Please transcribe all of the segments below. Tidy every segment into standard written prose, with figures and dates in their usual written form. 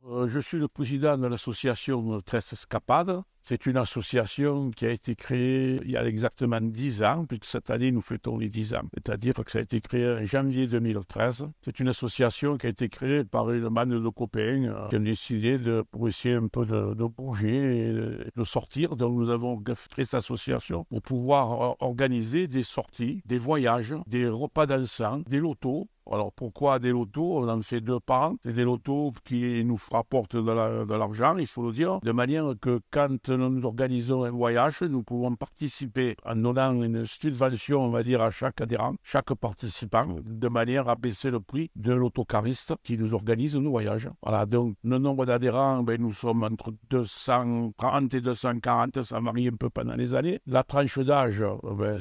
Je suis le président de l'association Tres Escapades. C'est une association qui a été créée il y a exactement 10 ans, puisque cette année nous fêtons les 10 ans. C'est-à-dire que ça a été créé en janvier 2013. C'est une association qui a été créée par une bande de copains qui ont décidé pour essayer un peu de bouger et de sortir. Donc nous avons créé cette association pour pouvoir organiser des sorties, des voyages, des repas dansants, des lotos. Alors pourquoi des lotos? On en fait 2 par an. C'est des lotos qui nous rapportent de l'argent, il faut le dire, de manière que quand nous organisons un voyage, nous pouvons participer en donnant une subvention, on va dire, à chaque adhérent, chaque participant, de manière à baisser le prix de l'autocariste qui nous organise nos voyages. Voilà, donc le nombre d'adhérents, nous sommes entre 230 et 240, ça varie un peu pendant les années. La tranche d'âge,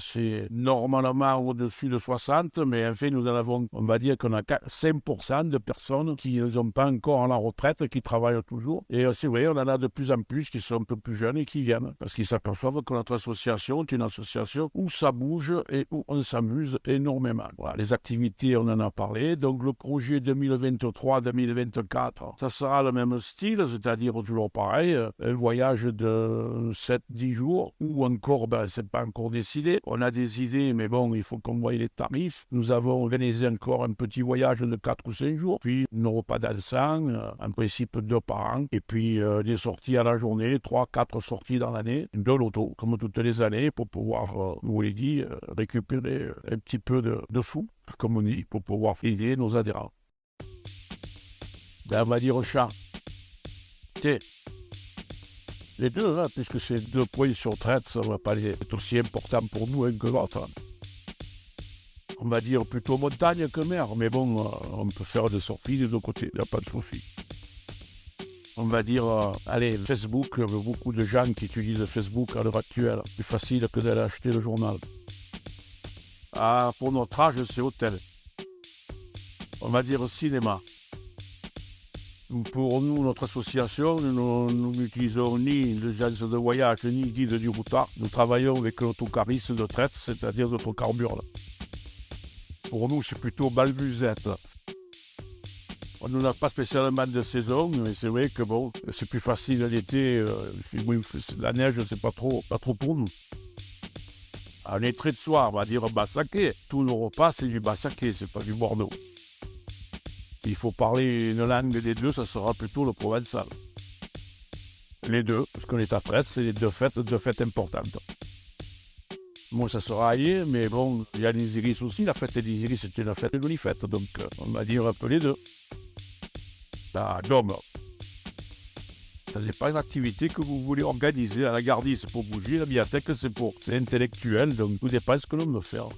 c'est normalement au-dessus de 60, mais en fait nous en avons, on va dire qu'on a 5% de personnes qui ne sont pas encore en la retraite, qui travaillent toujours. Et c'est vrai, on en a de plus en plus qui sont un peu plus jeunes et qui viennent, parce qu'ils s'aperçoivent que notre association est une association où ça bouge et où on s'amuse énormément. Voilà, les activités, on en a parlé. Donc le projet 2023-2024, ça sera le même style, c'est-à-dire toujours pareil, un voyage de 7-10 jours, ou encore, c'est pas encore décidé. On a des idées, mais bon, il faut qu'on voie les tarifs. Nous avons organisé encore un petit voyage de 4 ou 5 jours, puis nos repas dansants, en principe 2 par an, et puis des sorties à la journée, 3-4 sorties dans l'année, de l'auto, comme toutes les années, pour pouvoir, vous l'avez dit, récupérer un petit peu de sous, comme on dit, pour pouvoir aider nos adhérents. On va dire chat. Les deux, hein, puisque c'est 2 points sur traite, ça ne va pas être aussi important pour nous que l'autre. On va dire plutôt montagne que mer, mais bon, on peut faire des sorties des 2 côtés, il n'y a pas de souci. On va dire, allez, Facebook, il y a beaucoup de gens qui utilisent Facebook à l'heure actuelle, plus facile que d'aller acheter le journal. Pour notre âge, c'est hôtel. On va dire cinéma. Pour nous, notre association, nous n'utilisons ni l'agence de voyage, ni guide du routard. Nous travaillons avec l'autocariste de traite, c'est-à-dire l'autocarbure. Pour nous, c'est plutôt balbuzette. On n'a pas spécialement de saison, mais c'est vrai que bon, c'est plus facile l'été. La neige, c'est pas trop pour nous. On est très de soir, on va dire bassaqué. Tous nos repas, c'est du bassaqué, c'est pas du Bordeaux. Il faut parler une langue des deux, ça sera plutôt le provençal. Les deux, parce qu'on est à traite, c'est les deux fêtes importantes. Moi, ça sera ailleurs, mais bon, il y a les Iris aussi. La fête des Iris, c'est une fête de jolie fête, donc on va dire un peu les deux. Donc, ça n'est pas une activité que vous voulez organiser à la Gardie, c'est pour bouger, la bibliothèque, c'est intellectuel, donc tout dépend de ce que l'on veut faire.